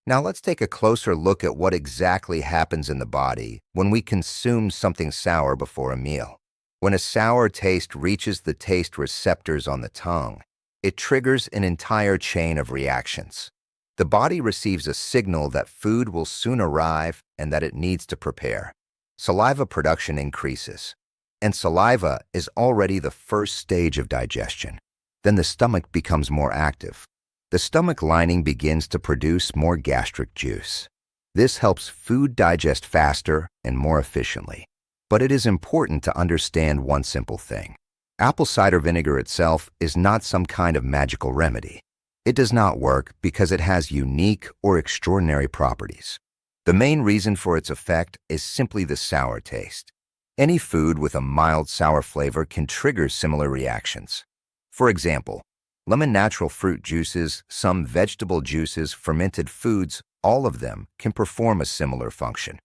Now let's take a closer look at what exactly happens in the body when we consume something sour before a meal. When a sour taste reaches the taste receptors on the tongue, it triggers an entire chain of reactions. The body receives a signal that food will soon arrive and that it needs to prepare. Saliva production increases, and saliva is already the first stage of digestion. Then the stomach becomes more active. The stomach lining begins to produce more gastric juice. This helps food digest faster and more efficiently. But it is important to understand one simple thing. Apple cider vinegar itself is not some kind of magical remedy. It does not work because it has unique or extraordinary properties. The main reason for its effect is simply the sour taste. Any food with a mild sour flavor can trigger similar reactions. For example, lemon natural fruit juices, some vegetable juices, fermented foods, all of them can perform a similar function.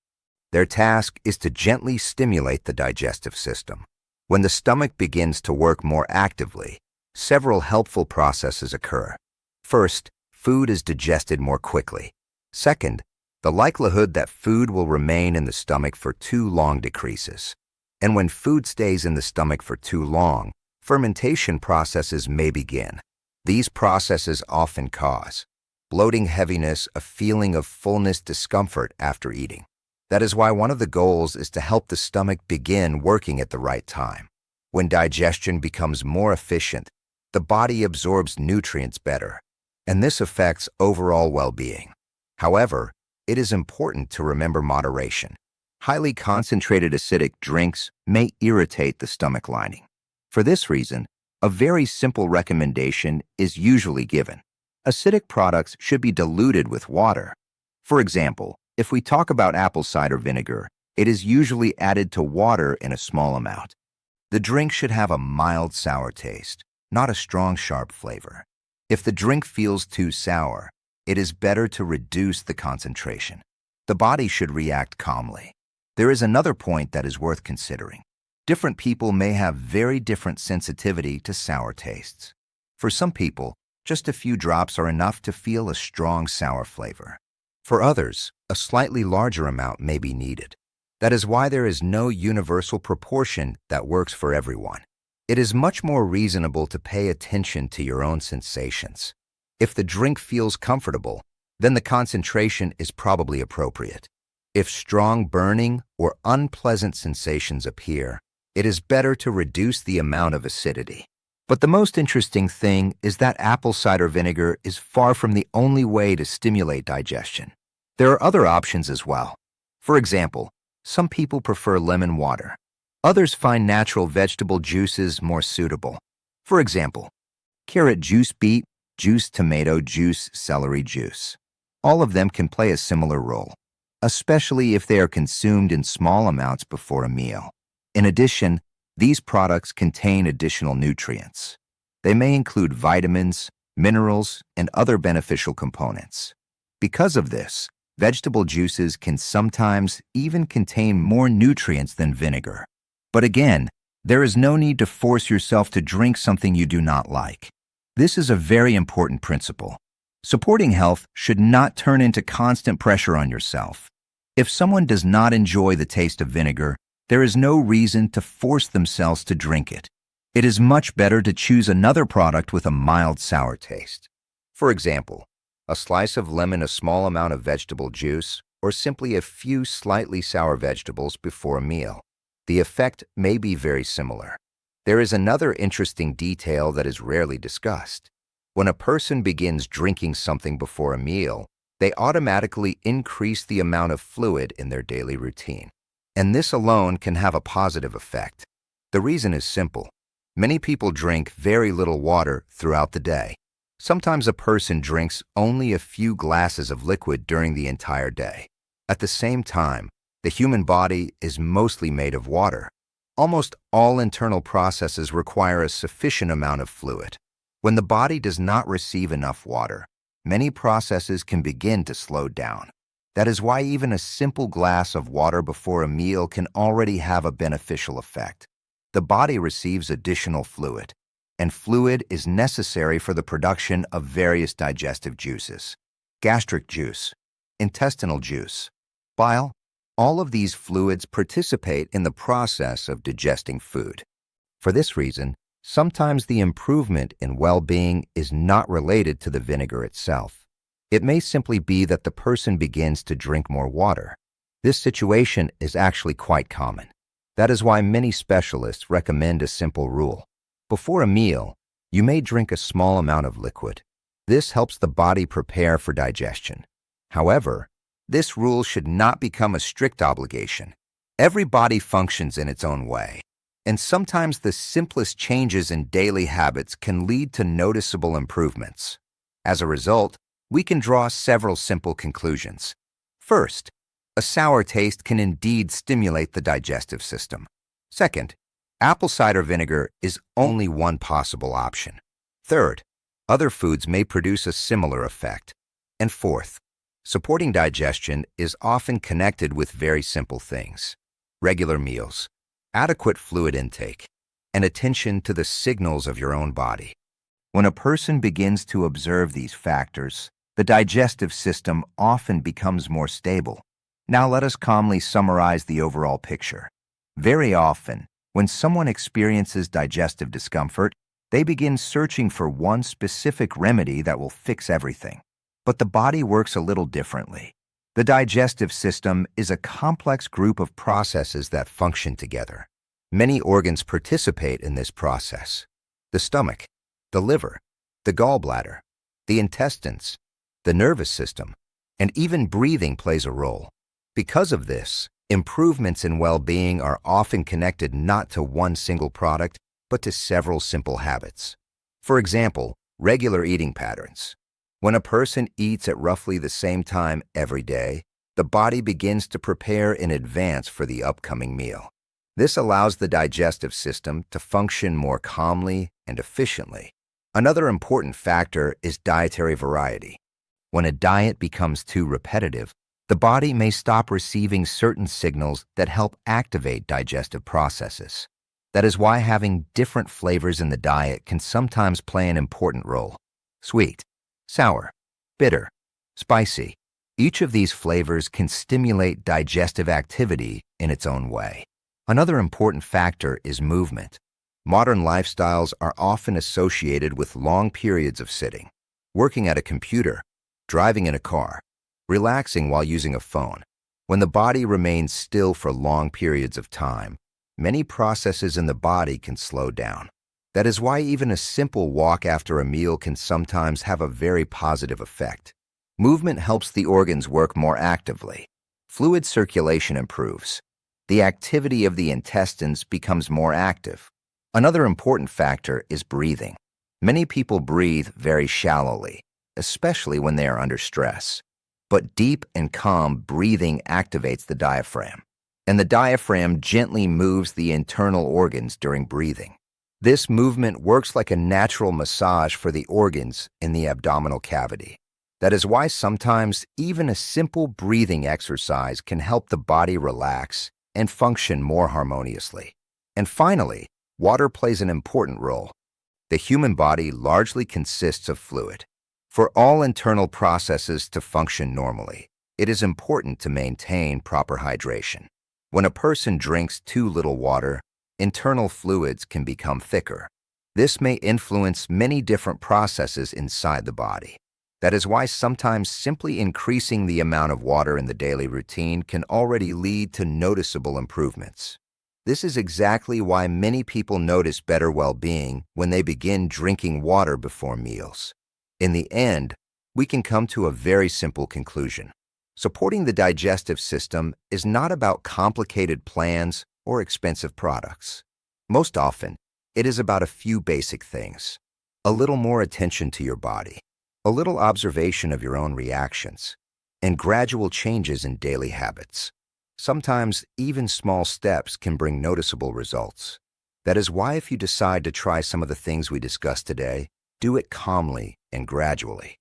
Their task is to gently stimulate the digestive system. When the stomach begins to work more actively, several helpful processes occur. First, food is digested more quickly. Second, the likelihood that food will remain in the stomach for too long decreases. And when food stays in the stomach for too long, fermentation processes may begin. These processes often cause bloating, heaviness, a feeling of fullness, discomfort after eating. That is why one of the goals is to help the stomach begin working at the right time. When digestion becomes more efficient, the body absorbs nutrients better, and this affects overall well-being. However, it is important to remember moderation. Highly concentrated acidic drinks may irritate the stomach lining. For this reason, a very simple recommendation is usually given. Acidic products should be diluted with water. For example, if we talk about apple cider vinegar, it is usually added to water in a small amount. The drink should have a mild sour taste, not a strong, sharp flavor. If the drink feels too sour, it is better to reduce the concentration. The body should react calmly. There is another point that is worth considering. Different people may have very different sensitivity to sour tastes. For some people, just a few drops are enough to feel a strong sour flavor. For others, a slightly larger amount may be needed. That is why there is no universal proportion that works for everyone. It is much more reasonable to pay attention to your own sensations. If the drink feels comfortable, then the concentration is probably appropriate. If strong burning or unpleasant sensations appear, it is better to reduce the amount of acidity. But the most interesting thing is that apple cider vinegar is far from the only way to stimulate digestion. There are other options as well. For example, some people prefer lemon water. Others find natural vegetable juices more suitable. For example, carrot juice, beet juice, tomato juice, celery juice. All of them can play a similar role, especially if they are consumed in small amounts before a meal. In addition, these products contain additional nutrients. They may include vitamins, minerals, and other beneficial components. Because of this, vegetable juices can sometimes even contain more nutrients than vinegar. But again, there is no need to force yourself to drink something you do not like. This is a very important principle. Supporting health should not turn into constant pressure on yourself. If someone does not enjoy the taste of vinegar, there is no reason to force themselves to drink it. It is much better to choose another product with a mild sour taste. For example, a slice of lemon, a small amount of vegetable juice, or simply a few slightly sour vegetables before a meal. The effect may be very similar. There is another interesting detail that is rarely discussed. When a person begins drinking something before a meal, they automatically increase the amount of fluid in their daily routine. And this alone can have a positive effect. The reason is simple. Many people drink very little water throughout the day. Sometimes a person drinks only a few glasses of liquid during the entire day. At the same time, the human body is mostly made of water. Almost all internal processes require a sufficient amount of fluid. When the body does not receive enough water, many processes can begin to slow down. That is why even a simple glass of water before a meal can already have a beneficial effect. The body receives additional fluid, and fluid is necessary for the production of various digestive juices. Gastric juice, intestinal juice, bile. All of these fluids participate in the process of digesting food. For this reason, sometimes the improvement in well-being is not related to the vinegar itself. It may simply be that the person begins to drink more water. This situation is actually quite common. That is why many specialists recommend a simple rule. Before a meal, you may drink a small amount of liquid. This helps the body prepare for digestion. However, this rule should not become a strict obligation. Every body functions in its own way, and sometimes the simplest changes in daily habits can lead to noticeable improvements. As a result, we can draw several simple conclusions. First, a sour taste can indeed stimulate the digestive system. Second, apple cider vinegar is only one possible option. Third, other foods may produce a similar effect. And fourth, supporting digestion is often connected with very simple things: regular meals, adequate fluid intake, and attention to the signals of your own body. When a person begins to observe these factors, the digestive system often becomes more stable. Now let us calmly summarize the overall picture. Very often, when someone experiences digestive discomfort, they begin searching for one specific remedy that will fix everything. But the body works a little differently. The digestive system is a complex group of processes that function together. Many organs participate in this process: the stomach, the liver, the gallbladder, the intestines, the nervous system, and even breathing plays a role. Because of this, improvements in well-being are often connected not to one single product, but to several simple habits. For example, regular eating patterns. When a person eats at roughly the same time every day, the body begins to prepare in advance for the upcoming meal. This allows the digestive system to function more calmly and efficiently. Another important factor is dietary variety. When a diet becomes too repetitive, the body may stop receiving certain signals that help activate digestive processes. That is why having different flavors in the diet can sometimes play an important role. Sweet, sour, bitter, spicy. Each of these flavors can stimulate digestive activity in its own way. Another important factor is movement. Modern lifestyles are often associated with long periods of sitting, working at a computer, driving in a car, relaxing while using a phone. When the body remains still for long periods of time, many processes in the body can slow down. That is why even a simple walk after a meal can sometimes have a very positive effect. Movement helps the organs work more actively. Fluid circulation improves. The activity of the intestines becomes more active. Another important factor is breathing. Many people breathe very shallowly, especially when they are under stress. But deep and calm breathing activates the diaphragm, and the diaphragm gently moves the internal organs during breathing. This movement works like a natural massage for the organs in the abdominal cavity. That is why sometimes even a simple breathing exercise can help the body relax and function more harmoniously. And finally, water plays an important role. The human body largely consists of fluid. For all internal processes to function normally, it is important to maintain proper hydration. When a person drinks too little water, internal fluids can become thicker. This may influence many different processes inside the body. That is why sometimes simply increasing the amount of water in the daily routine can already lead to noticeable improvements. This is exactly why many people notice better well-being when they begin drinking water before meals. In the end, we can come to a very simple conclusion. Supporting the digestive system is not about complicated plans or expensive products. Most often, it is about a few basic things: a little more attention to your body, a little observation of your own reactions, and gradual changes in daily habits. Sometimes, even small steps can bring noticeable results. That is why if you decide to try some of the things we discussed today, do it calmly and gradually.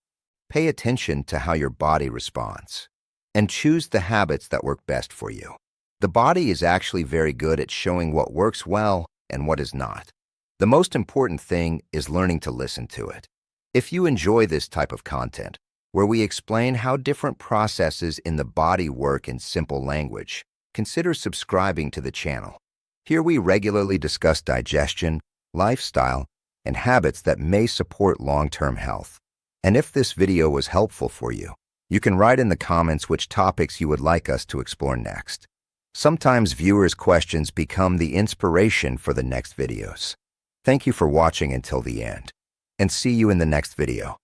Pay attention to how your body responds, and choose the habits that work best for you. The body is actually very good at showing what works well and what is not. The most important thing is learning to listen to it. If you enjoy this type of content, where we explain how different processes in the body work in simple language. Consider subscribing to the channel. Here we regularly discuss digestion, lifestyle, and habits that may support long-term health. And if this video was helpful for you, you can write in the comments which topics you would like us to explore next. Sometimes viewers' questions become the inspiration for the next videos. Thank you for watching until the end, and see you in the next video.